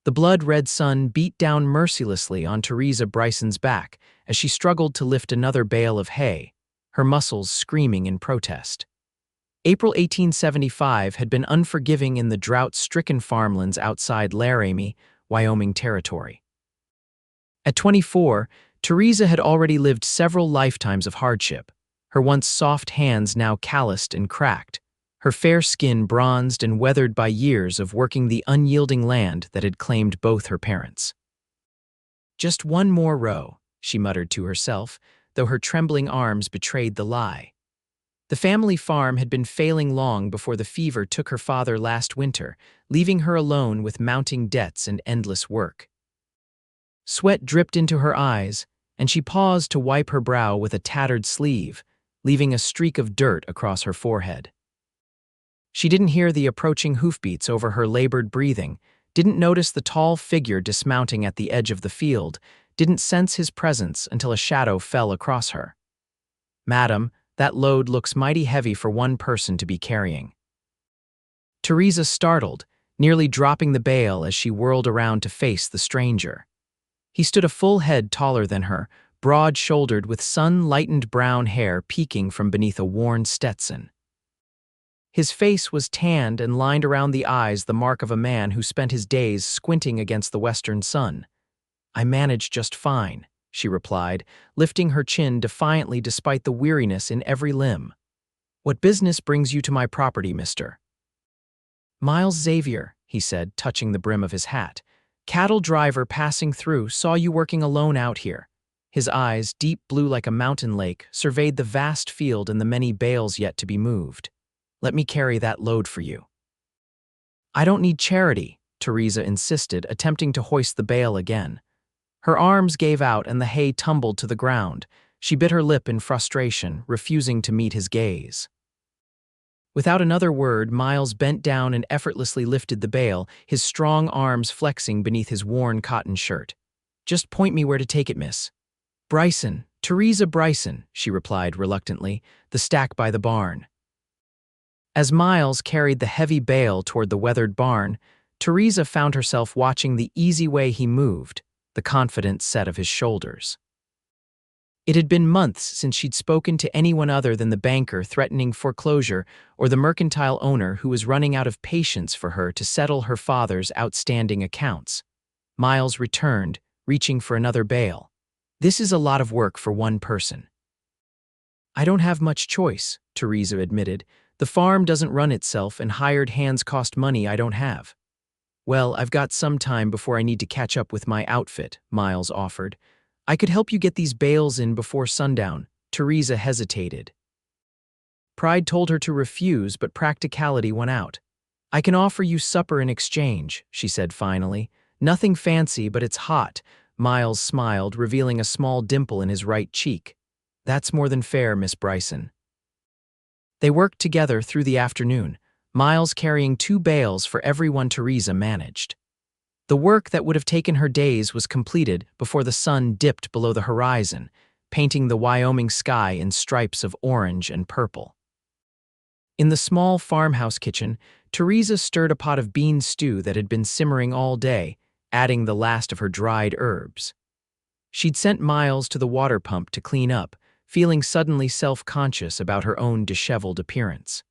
The blood-red sun beat down mercilessly on Theresa Bryson's back as she struggled to lift another bale of hay, her muscles screaming in protest. April 1875 had been unforgiving in the drought-stricken farmlands outside Laramie, Wyoming territory. At 24, Theresa had already lived several lifetimes of hardship, her once soft hands now calloused and cracked, her fair skin bronzed and weathered by years of working the unyielding land that had claimed both her parents. "Just one more row," she muttered to herself, though her trembling arms betrayed the lie. The family farm had been failing long before the fever took her father last winter, leaving her alone with mounting debts and endless work. Sweat dripped into her eyes, and she paused to wipe her brow with a tattered sleeve, leaving a streak of dirt across her forehead. She didn't hear the approaching hoofbeats over her labored breathing, didn't notice the tall figure dismounting at the edge of the field, didn't sense his presence until a shadow fell across her. "Madam, that load looks mighty heavy for one person to be carrying." Theresa startled, nearly dropping the bale as she whirled around to face the stranger. He stood a full head taller than her, broad-shouldered with sun-lightened brown hair peeking from beneath a worn Stetson. His face was tanned and lined around the eyes the mark of a man who spent his days squinting against the western sun. "I manage just fine," she replied, lifting her chin defiantly despite the weariness in every limb. "What business brings you to my property, mister?" "Miles Xavier," he said, touching the brim of his hat. "Cattle driver passing through, saw you working alone out here." His eyes, deep blue like a mountain lake, surveyed the vast field and the many bales yet to be moved. "Let me carry that load for you." "I don't need charity," Theresa insisted, attempting to hoist the bale again. Her arms gave out and the hay tumbled to the ground. She bit her lip in frustration, refusing to meet his gaze. Without another word, Miles bent down and effortlessly lifted the bale, his strong arms flexing beneath his worn cotton shirt. "Just point me where to take it, miss." "Bryson, Theresa Bryson," she replied reluctantly, "the stack by the barn." As Miles carried the heavy bale toward the weathered barn, Theresa found herself watching the easy way he moved, the confident set of his shoulders. It had been months since she'd spoken to anyone other than the banker threatening foreclosure or the mercantile owner who was running out of patience for her to settle her father's outstanding accounts. Miles returned, reaching for another bale. "This is a lot of work for one person." "I don't have much choice," Theresa admitted. "The farm doesn't run itself and hired hands cost money I don't have." "Well, I've got some time before I need to catch up with my outfit," Miles offered. "I could help you get these bales in before sundown." Theresa hesitated. Pride told her to refuse, but practicality won out. "I can offer you supper in exchange," she said finally. "Nothing fancy, but it's hot." Miles smiled, revealing a small dimple in his right cheek. "That's more than fair, Miss Bryson." They worked together through the afternoon, Miles carrying 2 bales for every one Theresa managed. The work that would have taken her days was completed before the sun dipped below the horizon, painting the Wyoming sky in stripes of orange and purple. In the small farmhouse kitchen, Theresa stirred a pot of bean stew that had been simmering all day, adding the last of her dried herbs. She'd sent Miles to the water pump to clean up, feeling suddenly self-conscious about her own disheveled appearance.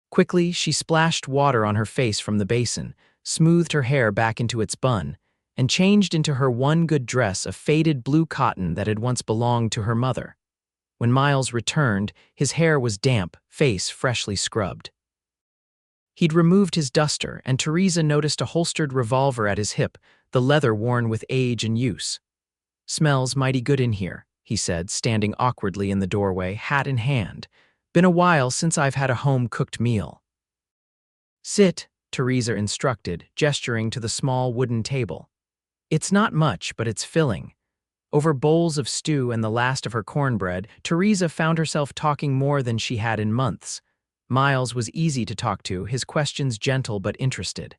Quickly, she splashed water on her face from the basin, smoothed her hair back into its bun, and changed into her one good dress of faded blue cotton that had once belonged to her mother. When Miles returned, his hair was damp, face freshly scrubbed. He'd removed his duster, and Theresa noticed a holstered revolver at his hip, the leather worn with age and use. "Smells mighty good in here," he said, standing awkwardly in the doorway, hat in hand. "Been a while since I've had a home-cooked meal." "Sit," Theresa instructed, gesturing to the small wooden table. "It's not much, but it's filling." Over bowls of stew and the last of her cornbread, Theresa found herself talking more than she had in months. Miles was easy to talk to, his questions gentle but interested.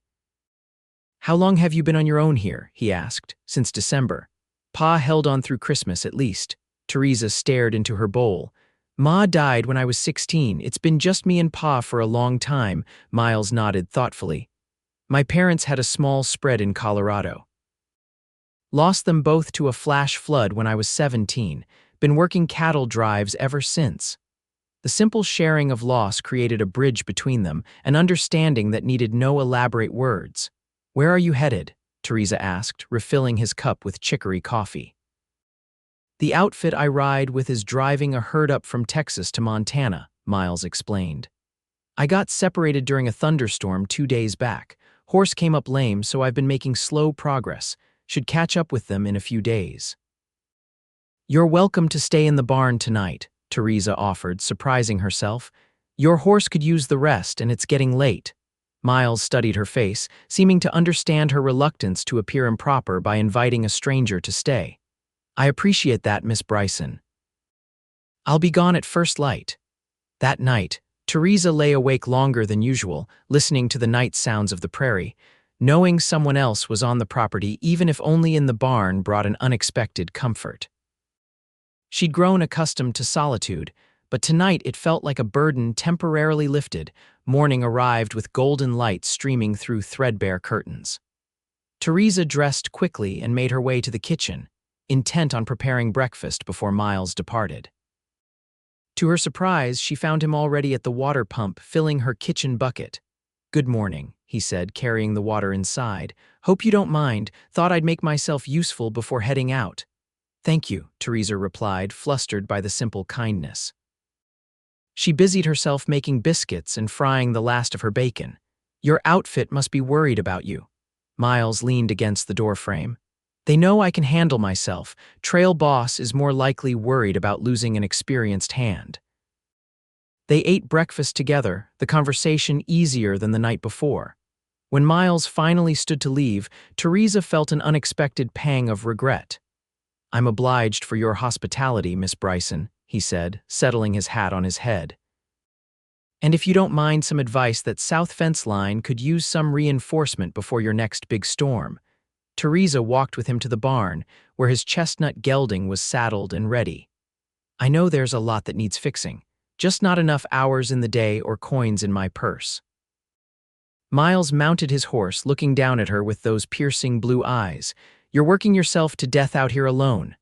"How long have you been on your own here?" he asked. "Since December." "Pa held on through Christmas at least." Theresa stared into her bowl. "Ma died when I was 16. It's been just me and Pa for a long time," Miles nodded thoughtfully. My parents had a small spread in Colorado. Lost them both to a flash flood when I was 17, been working cattle drives ever since. The simple sharing of loss created a bridge between them, an understanding that needed no elaborate words. "Where are you headed?" Theresa asked, refilling his cup with chicory coffee. "The outfit I ride with is driving a herd up from Texas to Montana," Miles explained. "I got separated during a thunderstorm 2 days back. Horse came up lame, so I've been making slow progress. Should catch up with them in a few days." "You're welcome to stay in the barn tonight," Theresa offered, surprising herself. "Your horse could use the rest, and it's getting late." Miles studied her face, seeming to understand her reluctance to appear improper by inviting a stranger to stay. "I appreciate that, Miss Bryson. I'll be gone at first light." That night, Theresa lay awake longer than usual, listening to the night sounds of the prairie. Knowing someone else was on the property, even if only in the barn, brought an unexpected comfort. She'd grown accustomed to solitude, but tonight it felt like a burden temporarily lifted. Morning arrived with golden light streaming through threadbare curtains. Theresa dressed quickly and made her way to the kitchen, intent on preparing breakfast before Miles departed. To her surprise, she found him already at the water pump, filling her kitchen bucket. "Good morning," he said, carrying the water inside. "Hope you don't mind. Thought I'd make myself useful before heading out." "Thank you," Theresa replied, flustered by the simple kindness. She busied herself making biscuits and frying the last of her bacon. "Your outfit must be worried about you." Miles leaned against the doorframe. "They know I can handle myself. Trail boss is more likely worried about losing an experienced hand." They ate breakfast together, the conversation easier than the night before. When Miles finally stood to leave, Theresa felt an unexpected pang of regret. "I'm obliged for your hospitality, Miss Bryson," he said, settling his hat on his head. "And if you don't mind some advice, that south fence line could use some reinforcement before your next big storm." Theresa walked with him to the barn, where his chestnut gelding was saddled and ready. "I know there's a lot that needs fixing, just not enough hours in the day or coins in my purse." Miles mounted his horse, looking down at her with those piercing blue eyes. "You're working yourself to death out here alone."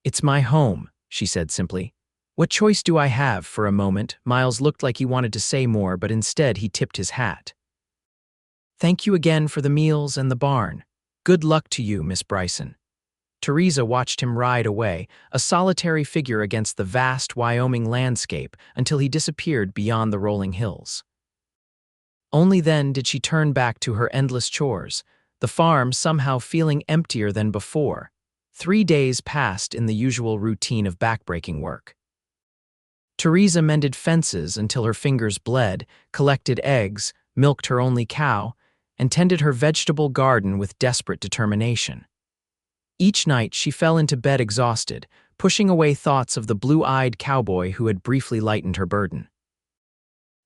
"It's my home," she said simply. "What choice do I have?" For a moment, Miles looked like he wanted to say more, but instead he tipped his hat. "Thank you again for the meals and the barn. Good luck to you, Miss Bryson." Theresa watched him ride away, a solitary figure against the vast Wyoming landscape, until he disappeared beyond the rolling hills. Only then did she turn back to her endless chores, the farm somehow feeling emptier than before. 3 days passed in the usual routine of backbreaking work. Theresa mended fences until her fingers bled, collected eggs, milked her only cow, and tended her vegetable garden with desperate determination. Each night she fell into bed exhausted, pushing away thoughts of the blue-eyed cowboy who had briefly lightened her burden.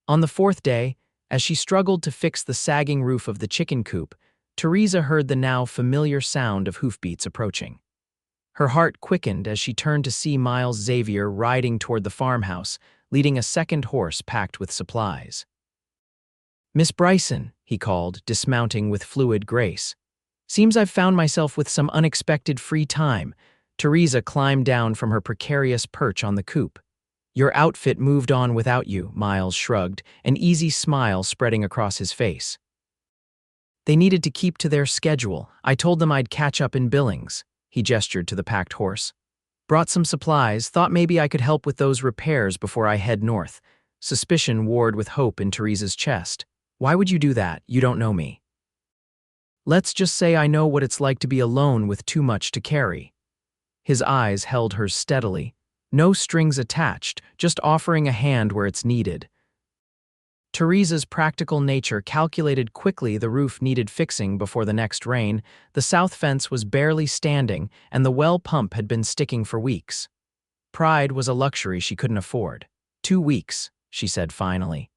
On the 4th day, as she struggled to fix the sagging roof of the chicken coop, Theresa heard the now familiar sound of hoofbeats approaching. Her heart quickened as she turned to see Miles Xavier riding toward the farmhouse, leading a second horse packed with supplies. "Miss Bryson," he called, dismounting with fluid grace. "Seems I've found myself with some unexpected free time." Theresa climbed down from her precarious perch on the coop. "Your outfit moved on without you," Miles shrugged, an easy smile spreading across his face. "They needed to keep to their schedule. I told them I'd catch up in Billings." He gestured to the packed horse. "Brought some supplies, thought maybe I could help with those repairs before I head north." Suspicion warred with hope in Theresa's chest. "Why would you do that? You don't know me." "Let's just say I know what it's like to be alone with too much to carry." His eyes held hers steadily. No strings attached, just offering a hand where it's needed. Theresa's practical nature calculated quickly the roof needed fixing before the next rain. The south fence was barely standing, and the well pump had been sticking for weeks. Pride was a luxury she couldn't afford. 2 weeks, she said finally.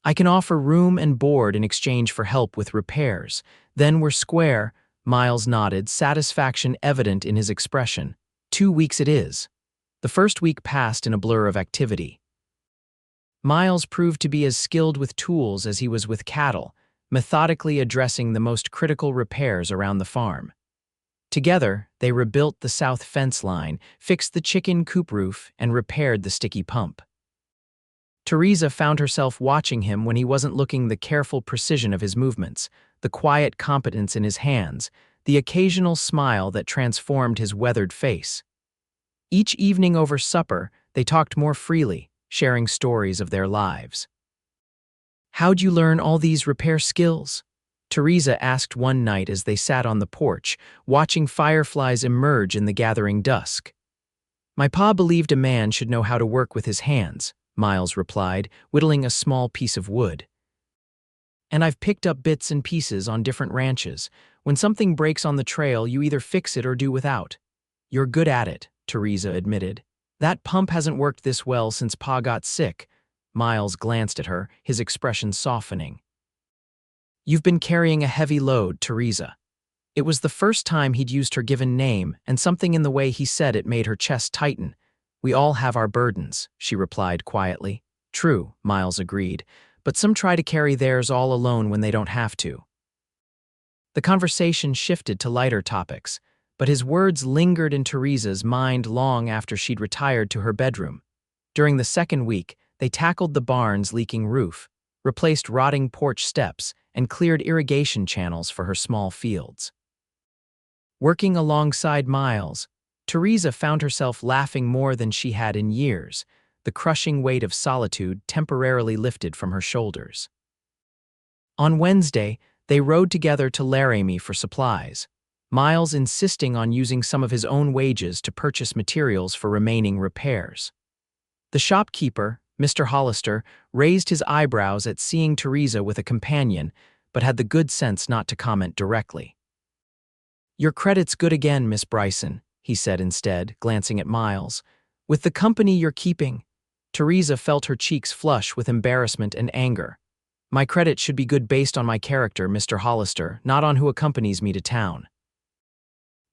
"I can offer room and board in exchange for help with repairs. Then we're square." Miles nodded, satisfaction evident in his expression. 2 weeks it is." The first week passed in a blur of activity. Miles proved to be as skilled with tools as he was with cattle, methodically addressing the most critical repairs around the farm. Together, they rebuilt the south fence line, fixed the chicken coop roof, and repaired the sticky pump. Theresa found herself watching him when he wasn't looking, the careful precision of his movements, the quiet competence in his hands, the occasional smile that transformed his weathered face. Each evening over supper, they talked more freely, sharing stories of their lives. "How'd you learn all these repair skills?" Theresa asked one night as they sat on the porch, watching fireflies emerge in the gathering dusk. "My pa believed a man should know how to work with his hands," Miles replied, whittling a small piece of wood. "And I've picked up bits and pieces on different ranches. When something breaks on the trail, you either fix it or do without." "You're good at it," Theresa admitted. "That pump hasn't worked this well since Pa got sick." Miles glanced at her, his expression softening. "You've been carrying a heavy load, Theresa." It was the first time he'd used her given name, and something in the way he said it made her chest tighten. "We all have our burdens," she replied quietly. "True," Miles agreed, "but some try to carry theirs all alone when they don't have to." The conversation shifted to lighter topics, but his words lingered in Theresa's mind long after she'd retired to her bedroom. During the second week, they tackled the barn's leaking roof, replaced rotting porch steps, and cleared irrigation channels for her small fields. Working alongside Miles, Theresa found herself laughing more than she had in years, the crushing weight of solitude temporarily lifted from her shoulders. On Wednesday, they rode together to Laramie for supplies, Miles insisting on using some of his own wages to purchase materials for remaining repairs. The shopkeeper, Mr. Hollister, raised his eyebrows at seeing Theresa with a companion, but had the good sense not to comment directly. "Your credit's good again, Miss Bryson," he said instead, glancing at Miles. "With the company you're keeping." Theresa felt her cheeks flush with embarrassment and anger. "My credit should be good based on my character, Mr. Hollister, not on who accompanies me to town."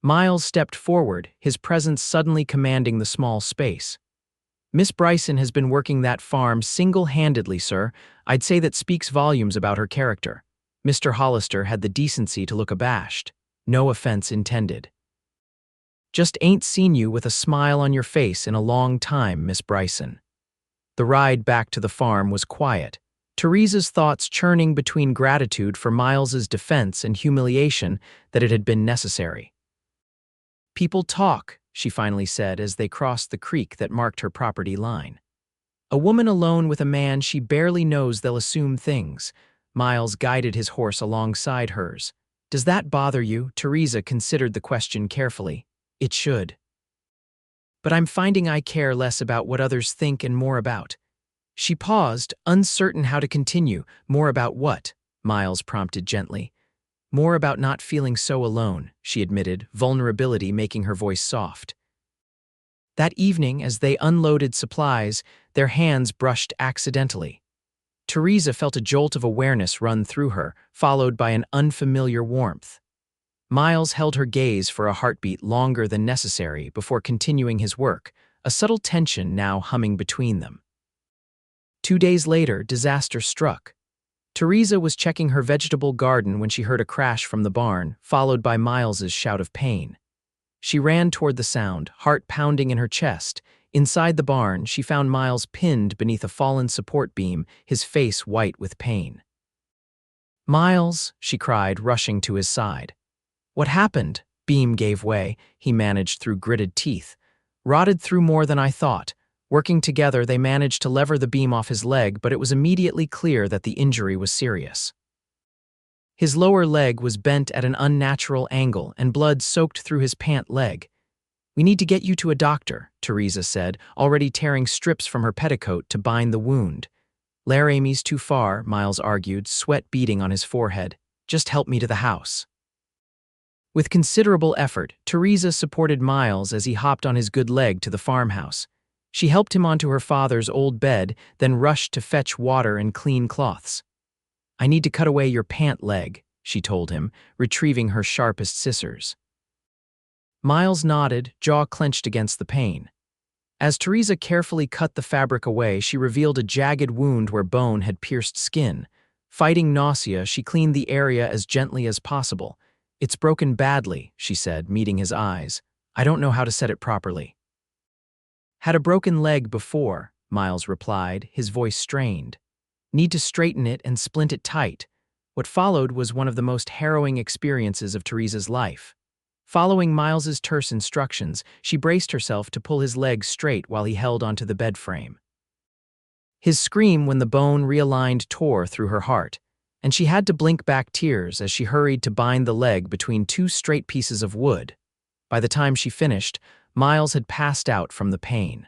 Miles stepped forward, his presence suddenly commanding the small space. "Miss Bryson has been working that farm single-handedly, sir. I'd say that speaks volumes about her character." Mr. Hollister had the decency to look abashed. No offense intended. "Just ain't seen you with a smile on your face in a long time, Miss Bryson." The ride back to the farm was quiet, Theresa's thoughts churning between gratitude for Miles's defense and humiliation that it had been necessary. "People talk," she finally said as they crossed the creek that marked her property line. "A woman alone with a man she barely knows, they'll assume things." Miles guided his horse alongside hers. "Does that bother you?" Theresa considered the question carefully. "It should. But I'm finding I care less about what others think and more about—" She paused, uncertain how to continue. "More about what?" Miles prompted gently. "More about not feeling so alone," she admitted, vulnerability making her voice soft. That evening, as they unloaded supplies, their hands brushed accidentally. Theresa felt a jolt of awareness run through her, followed by an unfamiliar warmth. Miles held her gaze for a heartbeat longer than necessary before continuing his work, a subtle tension now humming between them. 2 days later, disaster struck. Theresa was checking her vegetable garden when she heard a crash from the barn, followed by Miles's shout of pain. She ran toward the sound, heart pounding in her chest. Inside the barn, she found Miles pinned beneath a fallen support beam, his face white with pain. "Miles," she cried, rushing to his side. "What happened?" Beam gave way, he managed through gritted teeth. "Rotted through more than I thought." Working together, they managed to lever the beam off his leg, but it was immediately clear that the injury was serious. His lower leg was bent at an unnatural angle, and blood soaked through his pant leg. "We need to get you to a doctor," Theresa said, already tearing strips from her petticoat to bind the wound. "Laramie's too far," Miles argued, sweat beading on his forehead. "Just help me to the house." With considerable effort, Theresa supported Miles as he hopped on his good leg to the farmhouse. She helped him onto her father's old bed, then rushed to fetch water and clean cloths. "I need to cut away your pant leg," she told him, retrieving her sharpest scissors. Miles nodded, jaw clenched against the pain. As Theresa carefully cut the fabric away, she revealed a jagged wound where bone had pierced skin. Fighting nausea, she cleaned the area as gently as possible. "It's broken badly," she said, meeting his eyes. "I don't know how to set it properly." "Had a broken leg before," Miles replied, his voice strained. "Need to straighten it and splint it tight." What followed was one of the most harrowing experiences of Theresa's life. Following Miles's terse instructions, she braced herself to pull his leg straight while he held onto the bed frame. His scream when the bone realigned tore through her heart, and she had to blink back tears as she hurried to bind the leg between two straight pieces of wood. By the time she finished, Miles had passed out from the pain.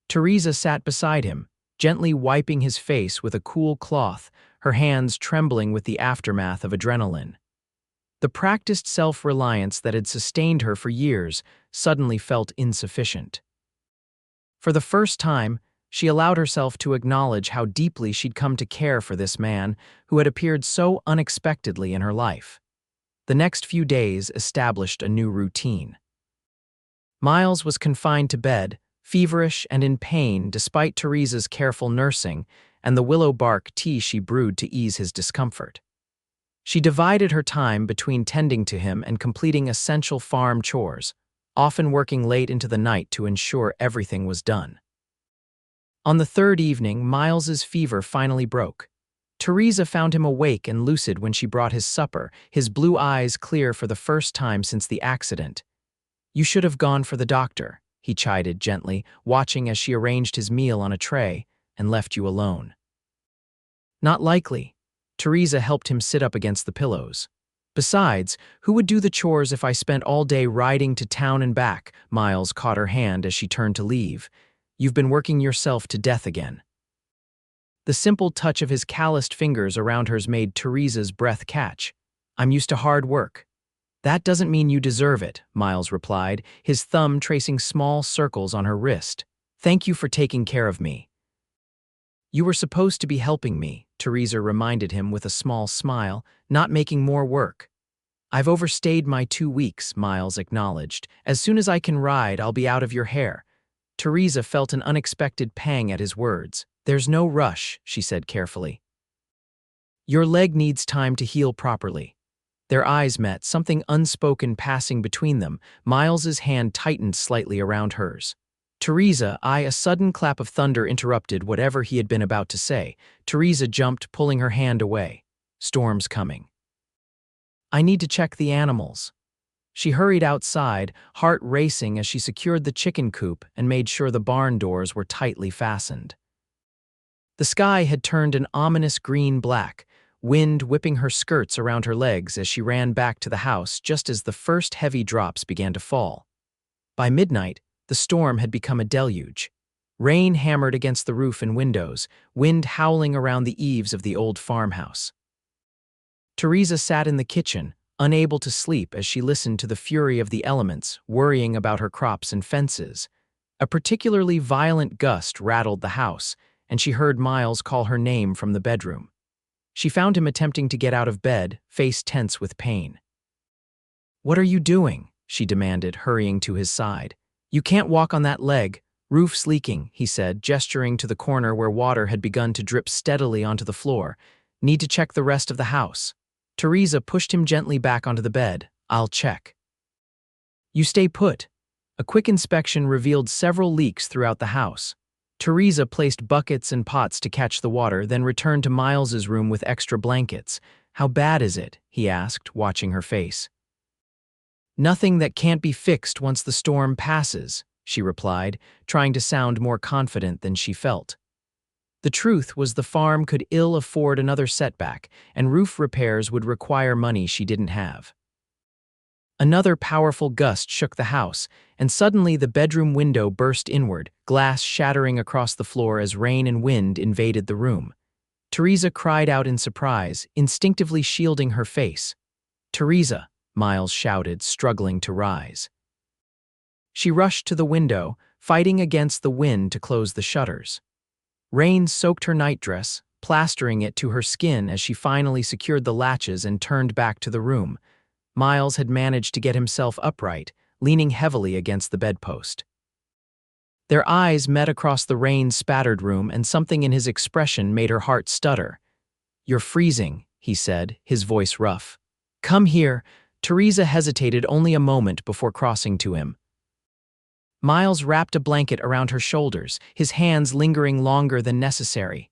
Theresa sat beside him, gently wiping his face with a cool cloth, her hands trembling with the aftermath of adrenaline. The practiced self-reliance that had sustained her for years suddenly felt insufficient. For the first time, she allowed herself to acknowledge how deeply she'd come to care for this man who had appeared so unexpectedly in her life. The next few days established a new routine. Miles was confined to bed, feverish and in pain despite Theresa's careful nursing and the willow bark tea she brewed to ease his discomfort. She divided her time between tending to him and completing essential farm chores, often working late into the night to ensure everything was done. On the third evening, Miles's fever finally broke. Theresa found him awake and lucid when she brought his supper, his blue eyes clear for the first time since the accident. "You should have gone for the doctor," he chided gently, watching as she arranged his meal on a tray, "and left you alone." "Not likely." Theresa helped him sit up against the pillows. "Besides, who would do the chores if I spent all day riding to town and back?" Miles caught her hand as she turned to leave. "You've been working yourself to death again." The simple touch of his calloused fingers around hers made Theresa's breath catch. "I'm used to hard work." "That doesn't mean you deserve it," Miles replied, his thumb tracing small circles on her wrist. "Thank you for taking care of me." "You were supposed to be helping me," Theresa reminded him with a small smile, "not making more work." "I've overstayed my 2 weeks," Miles acknowledged. "As soon as I can ride, I'll be out of your hair." Theresa felt an unexpected pang at his words. "There's no rush," she said carefully. "Your leg needs time to heal properly." Their eyes met, something unspoken passing between them. Miles's hand tightened slightly around hers. "Theresa," a sudden clap of thunder interrupted whatever he had been about to say. Theresa jumped, pulling her hand away. "Storm's coming." "I need to check the animals." She hurried outside, heart racing as she secured the chicken coop and made sure the barn doors were tightly fastened. The sky had turned an ominous green-black, wind whipping her skirts around her legs as she ran back to the house just as the first heavy drops began to fall. By midnight, the storm had become a deluge. Rain hammered against the roof and windows, wind howling around the eaves of the old farmhouse. Theresa sat in the kitchen, unable to sleep as she listened to the fury of the elements, worrying about her crops and fences. A particularly violent gust rattled the house, and she heard Miles call her name from the bedroom. She found him attempting to get out of bed, face tense with pain. "What are you doing?" she demanded, hurrying to his side. "You can't walk on that leg. Roof's leaking," he said, gesturing to the corner where water had begun to drip steadily onto the floor. "Need to check the rest of the house." Theresa pushed him gently back onto the bed. "I'll check." "You stay put." A quick inspection revealed several leaks throughout the house. Theresa placed buckets and pots to catch the water, then returned to Miles's room with extra blankets. "How bad is it?" he asked, watching her face. "Nothing that can't be fixed once the storm passes," she replied, trying to sound more confident than she felt. The truth was the farm could ill afford another setback, and roof repairs would require money she didn't have. Another powerful gust shook the house, and suddenly the bedroom window burst inward, glass shattering across the floor as rain and wind invaded the room. Theresa cried out in surprise, instinctively shielding her face. "Theresa!" Miles shouted, struggling to rise. She rushed to the window, fighting against the wind to close the shutters. Rain soaked her nightdress, plastering it to her skin as she finally secured the latches and turned back to the room. Miles had managed to get himself upright, leaning heavily against the bedpost. Their eyes met across the rain-spattered room, and something in his expression made her heart stutter. "You're freezing," he said, his voice rough. "Come here." Theresa hesitated only a moment before crossing to him. Miles wrapped a blanket around her shoulders, his hands lingering longer than necessary.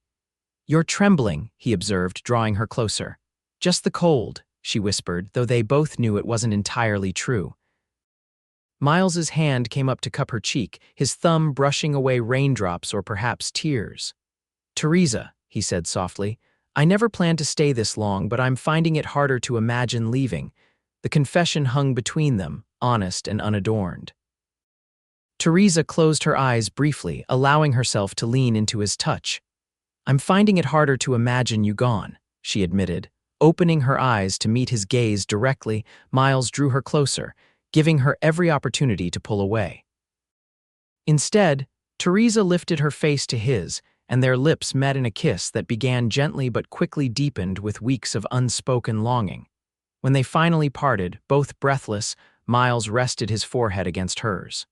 "You're trembling," he observed, drawing her closer. "Just the cold," she whispered, though they both knew it wasn't entirely true. Miles's hand came up to cup her cheek, his thumb brushing away raindrops or perhaps tears. "Theresa," he said softly, "I never planned to stay this long, but I'm finding it harder to imagine leaving." The confession hung between them, honest and unadorned. Theresa closed her eyes briefly, allowing herself to lean into his touch. "I'm finding it harder to imagine you gone," she admitted. Opening her eyes to meet his gaze directly, Miles drew her closer, giving her every opportunity to pull away. Instead, Theresa lifted her face to his, and their lips met in a kiss that began gently but quickly deepened with weeks of unspoken longing. When they finally parted, both breathless, Miles rested his forehead against hers.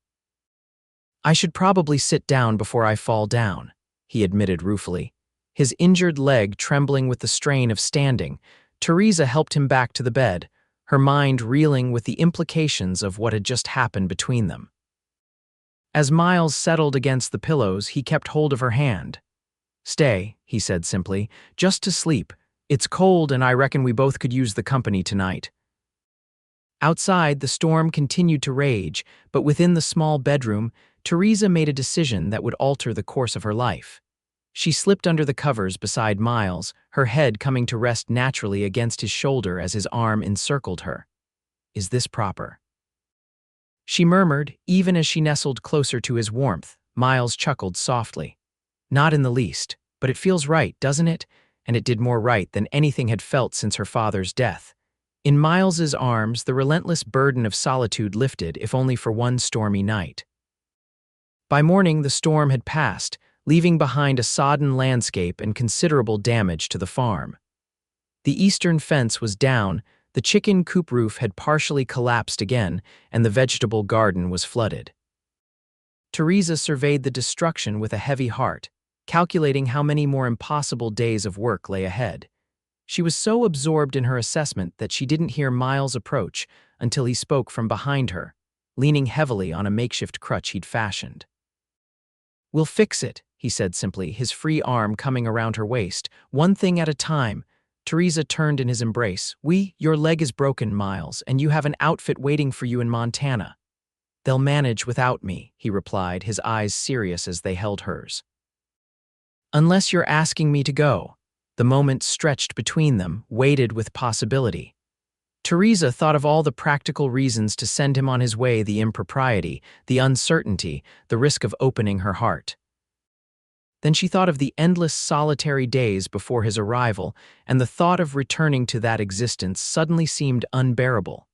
"I should probably sit down before I fall down," he admitted ruefully. His injured leg trembling with the strain of standing, Theresa helped him back to the bed, her mind reeling with the implications of what had just happened between them. As Miles settled against the pillows, he kept hold of her hand. "Stay," he said simply, "just to sleep. It's cold and I reckon we both could use the company tonight." Outside, the storm continued to rage, but within the small bedroom, Theresa made a decision that would alter the course of her life. She slipped under the covers beside Miles, her head coming to rest naturally against his shoulder as his arm encircled her. "Is this proper?" she murmured, even as she nestled closer to his warmth. Miles chuckled softly. "Not in the least, but it feels right, doesn't it?" And it did more right than anything had felt since her father's death. In Miles's arms, the relentless burden of solitude lifted, if only for one stormy night. By morning, the storm had passed, leaving behind a sodden landscape and considerable damage to the farm. The eastern fence was down, the chicken coop roof had partially collapsed again, and the vegetable garden was flooded. Theresa surveyed the destruction with a heavy heart, calculating how many more impossible days of work lay ahead. She was so absorbed in her assessment that she didn't hear Miles approach until he spoke from behind her, leaning heavily on a makeshift crutch he'd fashioned. "We'll fix it," he said simply, his free arm coming around her waist, "one thing at a time." Theresa turned in his embrace. Your leg is broken, Miles, and you have an outfit waiting for you in Montana." "They'll manage without me," he replied, his eyes serious as they held hers. "Unless you're asking me to go." The moment stretched between them, weighted with possibility. Theresa thought of all the practical reasons to send him on his way: the impropriety, the uncertainty, the risk of opening her heart. Then she thought of the endless solitary days before his arrival, and the thought of returning to that existence suddenly seemed unbearable.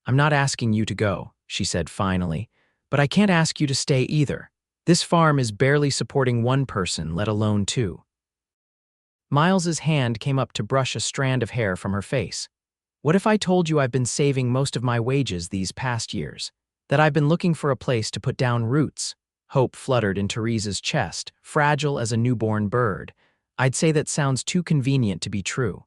"I'm not asking you to go," she said finally, "but I can't ask you to stay either. This farm is barely supporting one person, let alone two." Miles's hand came up to brush a strand of hair from her face. "What if I told you I've been saving most of my wages these past years? That I've been looking for a place to put down roots?" Hope fluttered in Theresa's chest, fragile as a newborn bird. "I'd say that sounds too convenient to be true."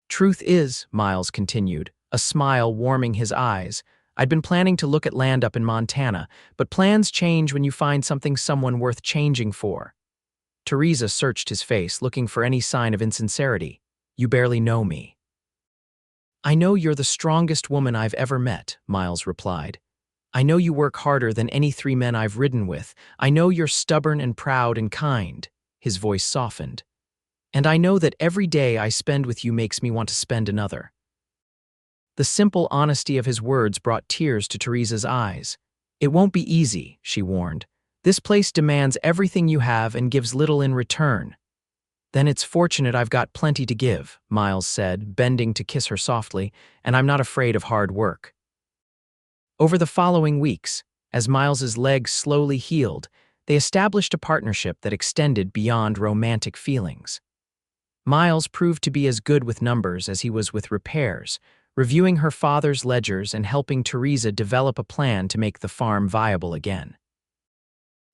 "Truth is," Miles continued, a smile warming his eyes, "I'd been planning to look at land up in Montana, but plans change when you find someone worth changing for." Theresa searched his face, looking for any sign of insincerity. "You barely know me." "I know you're the strongest woman I've ever met," Miles replied. "I know you work harder than any 3 men I've ridden with. I know you're stubborn and proud and kind." His voice softened. "And I know that every day I spend with you makes me want to spend another." The simple honesty of his words brought tears to Theresa's eyes. "It won't be easy," she warned. "This place demands everything you have and gives little in return." "Then it's fortunate I've got plenty to give," Miles said, bending to kiss her softly, "and I'm not afraid of hard work." Over the following weeks, as Miles's legs slowly healed, they established a partnership that extended beyond romantic feelings. Miles proved to be as good with numbers as he was with repairs, reviewing her father's ledgers and helping Theresa develop a plan to make the farm viable again.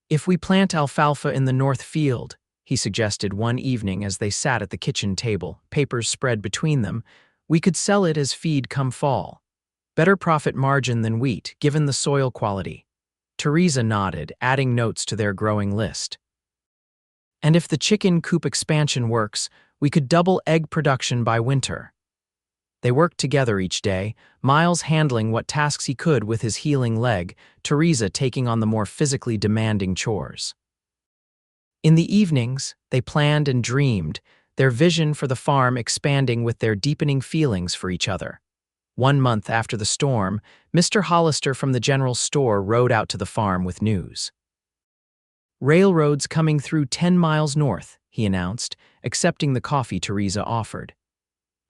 "If we plant alfalfa in the north field," he suggested one evening as they sat at the kitchen table, papers spread between them. We could sell it as feed come fall. Better profit margin than wheat, given the soil quality. Theresa nodded, adding notes to their growing list. And if the chicken coop expansion works, we could double egg production by winter. They worked together each day, Miles handling what tasks he could with his healing leg, Theresa taking on the more physically demanding chores. In the evenings, they planned and dreamed, their vision for the farm expanding with their deepening feelings for each other. 1 month after the storm, Mr. Hollister from the general store rode out to the farm with news. "Railroad's coming through 10 miles north," he announced, accepting the coffee Theresa offered.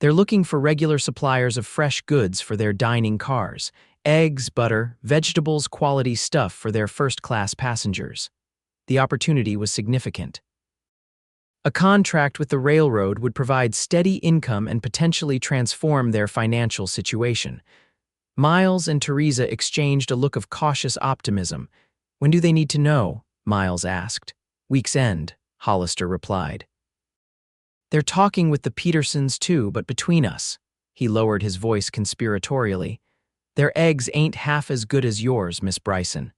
"They're looking for regular suppliers of fresh goods for their dining cars, eggs, butter, vegetables, quality stuff for their first-class passengers." The opportunity was significant. A contract with the railroad would provide steady income and potentially transform their financial situation. Miles and Theresa exchanged a look of cautious optimism. "When do they need to know?" Miles asked. "Week's end," Hollister replied. "They're talking with the Petersons too, but between us," he lowered his voice conspiratorially, "their eggs ain't half as good as yours, Miss Bryson."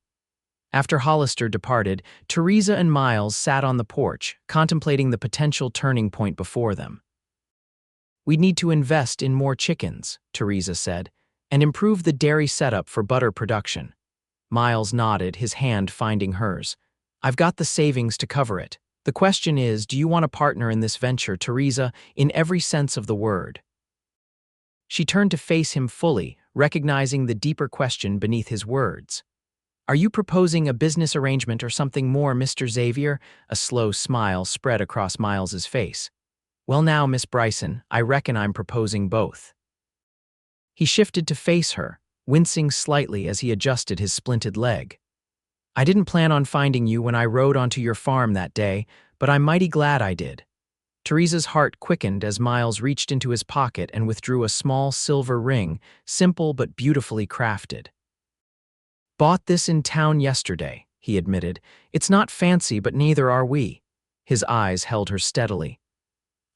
After Hollister departed, Theresa and Miles sat on the porch, contemplating the potential turning point before them. "We need to invest in more chickens," Theresa said, "and improve the dairy setup for butter production." Miles nodded, his hand finding hers. "I've got the savings to cover it. The question is, do you want to partner in this venture, Theresa, in every sense of the word?" She turned to face him fully, recognizing the deeper question beneath his words. "Are you proposing a business arrangement or something more, Mr. Xavier?" A slow smile spread across Miles's face. "Well now, Miss Bryson, I reckon I'm proposing both." He shifted to face her, wincing slightly as he adjusted his splinted leg. "I didn't plan on finding you when I rode onto your farm that day, but I'm mighty glad I did." Theresa's heart quickened as Miles reached into his pocket and withdrew a small silver ring, simple but beautifully crafted. "Bought this in town yesterday," he admitted. "It's not fancy, but neither are we." His eyes held her steadily.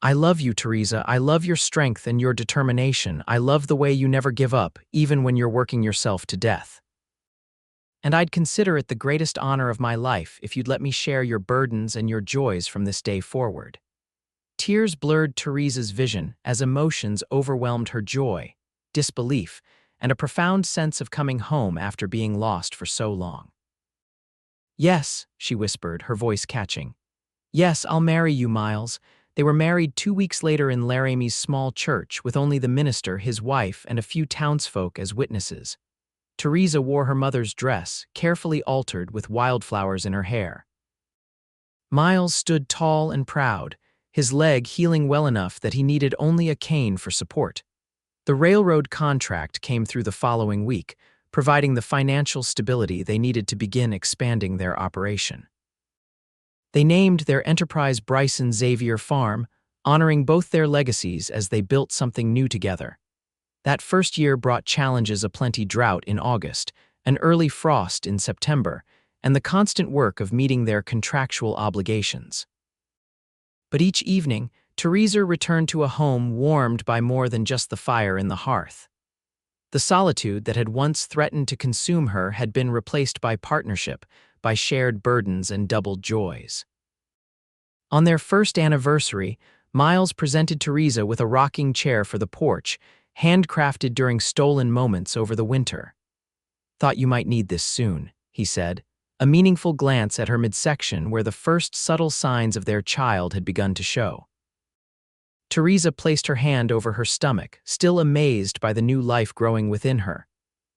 "I love you, Theresa. I love your strength and your determination. I love the way you never give up, even when you're working yourself to death. And I'd consider it the greatest honor of my life if you'd let me share your burdens and your joys from this day forward." Tears blurred Theresa's vision as emotions overwhelmed her joy, disbelief, and a profound sense of coming home after being lost for so long. "Yes," she whispered, her voice catching. "Yes, I'll marry you, Miles." They were married 2 weeks later in Laramie's small church, with only the minister, his wife, and a few townsfolk as witnesses. Theresa wore her mother's dress, carefully altered with wildflowers in her hair. Miles stood tall and proud, his leg healing well enough that he needed only a cane for support. The railroad contract came through the following week, providing the financial stability they needed to begin expanding their operation. They named their enterprise Bryson Xavier Farm, honoring both their legacies as they built something new together. That first year brought challenges: a plenty drought in August, an early frost in September, and the constant work of meeting their contractual obligations. But each evening, Theresa returned to a home warmed by more than just the fire in the hearth. The solitude that had once threatened to consume her had been replaced by partnership, by shared burdens and doubled joys. On their first anniversary, Miles presented Theresa with a rocking chair for the porch, handcrafted during stolen moments over the winter. "Thought you might need this soon," he said, a meaningful glance at her midsection where the first subtle signs of their child had begun to show. Theresa placed her hand over her stomach, still amazed by the new life growing within her.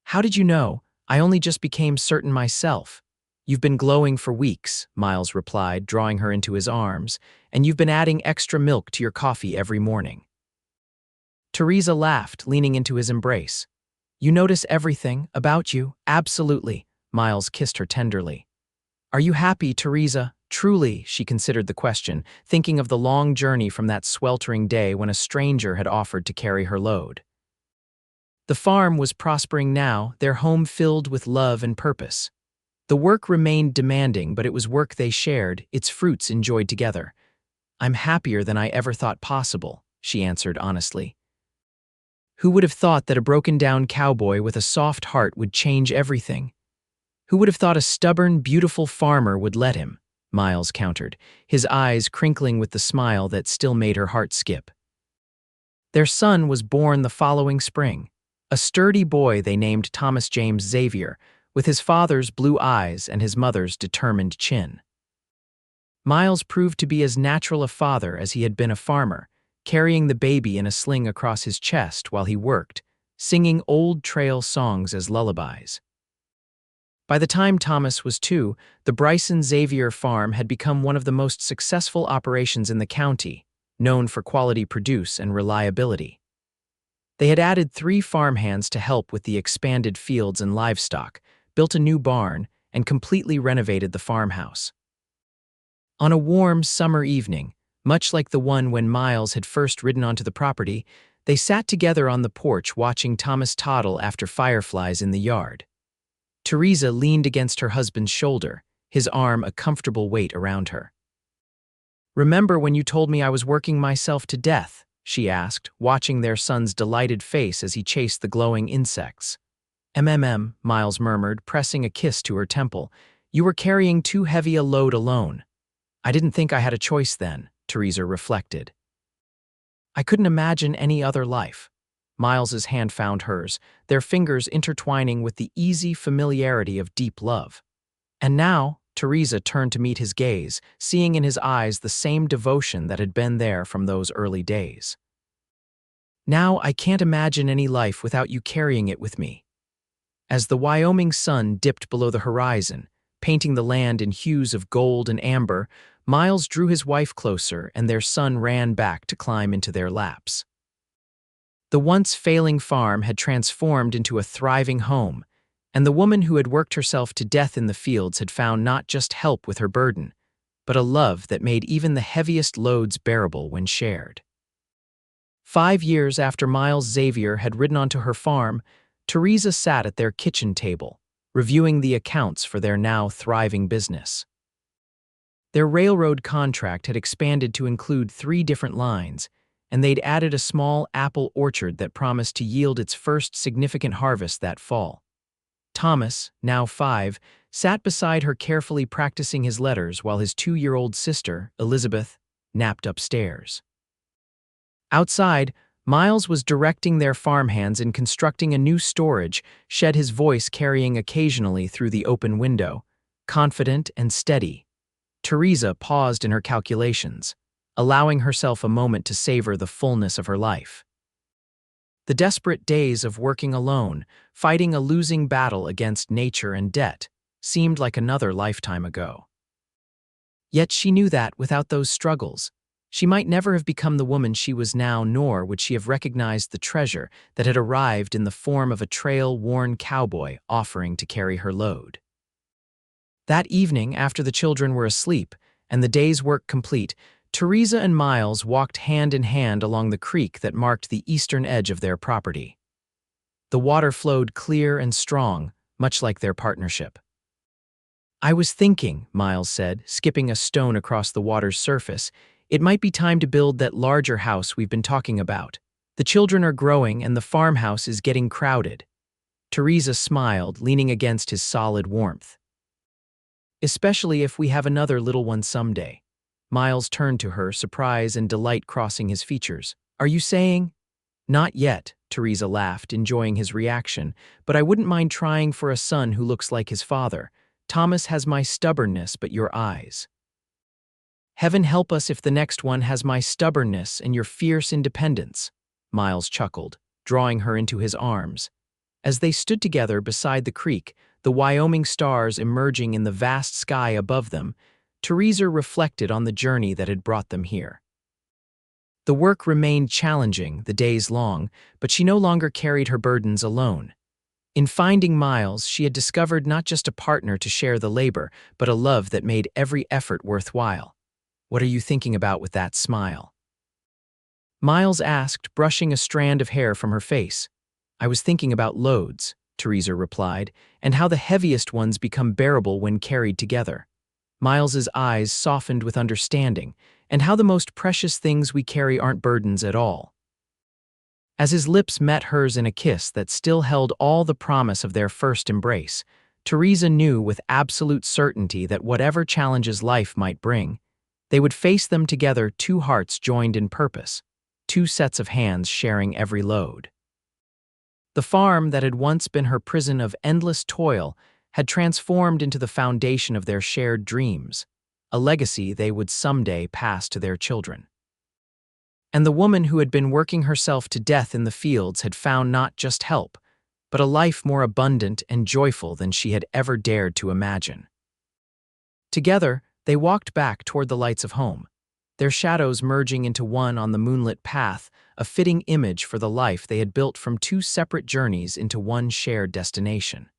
"How did you know? I only just became certain myself." "You've been glowing for weeks," Miles replied, drawing her into his arms, "and you've been adding extra milk to your coffee every morning." Theresa laughed, leaning into his embrace. "You notice everything about you?" "Absolutely." Miles kissed her tenderly. "Are you happy, Theresa?" Truly, she considered the question, thinking of the long journey from that sweltering day when a stranger had offered to carry her load. The farm was prospering now, their home filled with love and purpose. The work remained demanding, but it was work they shared, its fruits enjoyed together. "I'm happier than I ever thought possible," she answered honestly. Who would have thought that a broken-down cowboy with a soft heart would change everything? Who would have thought a stubborn, beautiful farmer would let him? Miles countered, his eyes crinkling with the smile that still made her heart skip. Their son was born the following spring, a sturdy boy they named Thomas James Xavier, with his father's blue eyes and his mother's determined chin. Miles proved to be as natural a father as he had been a farmer, carrying the baby in a sling across his chest while he worked, singing old trail songs as lullabies. By the time Thomas was 2, the Bryson Xavier farm had become one of the most successful operations in the county, known for quality produce and reliability. They had added 3 farmhands to help with the expanded fields and livestock, built a new barn, and completely renovated the farmhouse. On a warm summer evening, much like the one when Miles had first ridden onto the property, they sat together on the porch watching Thomas toddle after fireflies in the yard. Theresa leaned against her husband's shoulder, his arm a comfortable weight around her. "Remember when you told me I was working myself to death?" she asked, watching their son's delighted face as he chased the glowing insects. Miles murmured, pressing a kiss to her temple. "You were carrying too heavy a load alone." "I didn't think I had a choice then," Theresa reflected. "I couldn't imagine any other life." Miles's hand found hers, their fingers intertwining with the easy familiarity of deep love. And now, Theresa turned to meet his gaze, seeing in his eyes the same devotion that had been there from those early days. "Now I can't imagine any life without you carrying it with me." As the Wyoming sun dipped below the horizon, painting the land in hues of gold and amber, Miles drew his wife closer and their son ran back to climb into their laps. The once failing farm had transformed into a thriving home, and the woman who had worked herself to death in the fields had found not just help with her burden, but a love that made even the heaviest loads bearable when shared. 5 years after Miles Xavier had ridden onto her farm, Theresa sat at their kitchen table, reviewing the accounts for their now thriving business. Their railroad contract had expanded to include 3 different lines, and they'd added a small apple orchard that promised to yield its first significant harvest that fall. Thomas, now 5, sat beside her carefully practicing his letters while his 2-year-old sister, Elizabeth, napped upstairs. Outside, Miles was directing their farmhands in constructing a new storage shed, his voice carrying occasionally through the open window, confident and steady. Theresa paused in her calculations, allowing herself a moment to savor the fullness of her life. The desperate days of working alone, fighting a losing battle against nature and debt, seemed like another lifetime ago. Yet she knew that, without those struggles, she might never have become the woman she was now, nor would she have recognized the treasure that had arrived in the form of a trail-worn cowboy offering to carry her load. That evening, after the children were asleep and the day's work complete, Theresa and Miles walked hand in hand along the creek that marked the eastern edge of their property. The water flowed clear and strong, much like their partnership. "I was thinking," Miles said, skipping a stone across the water's surface, "it might be time to build that larger house we've been talking about. The children are growing and the farmhouse is getting crowded." Theresa smiled, leaning against his solid warmth. "Especially if we have another little one someday." Miles turned to her, surprise and delight crossing his features. "Are you saying?" "Not yet," Theresa laughed, enjoying his reaction, "but I wouldn't mind trying for a son who looks like his father. Thomas has my stubbornness, but your eyes." "Heaven help us if the next one has my stubbornness and your fierce independence," Miles chuckled, drawing her into his arms. As they stood together beside the creek, the Wyoming stars emerging in the vast sky above them, Theresa reflected on the journey that had brought them here. The work remained challenging, the days long, but she no longer carried her burdens alone. In finding Miles, she had discovered not just a partner to share the labor, but a love that made every effort worthwhile. "What are you thinking about with that smile?" Miles asked, brushing a strand of hair from her face. "I was thinking about loads," Theresa replied, "and how the heaviest ones become bearable when carried together." Miles's eyes softened with understanding, and how the most precious things we carry aren't burdens at all. As his lips met hers in a kiss that still held all the promise of their first embrace, Theresa knew with absolute certainty that whatever challenges life might bring, they would face them together, two hearts joined in purpose, two sets of hands sharing every load. The farm that had once been her prison of endless toil had transformed into the foundation of their shared dreams, a legacy they would someday pass to their children. And the woman who had been working herself to death in the fields had found not just help, but a life more abundant and joyful than she had ever dared to imagine. Together, they walked back toward the lights of home, their shadows merging into one on the moonlit path, a fitting image for the life they had built from two separate journeys into one shared destination.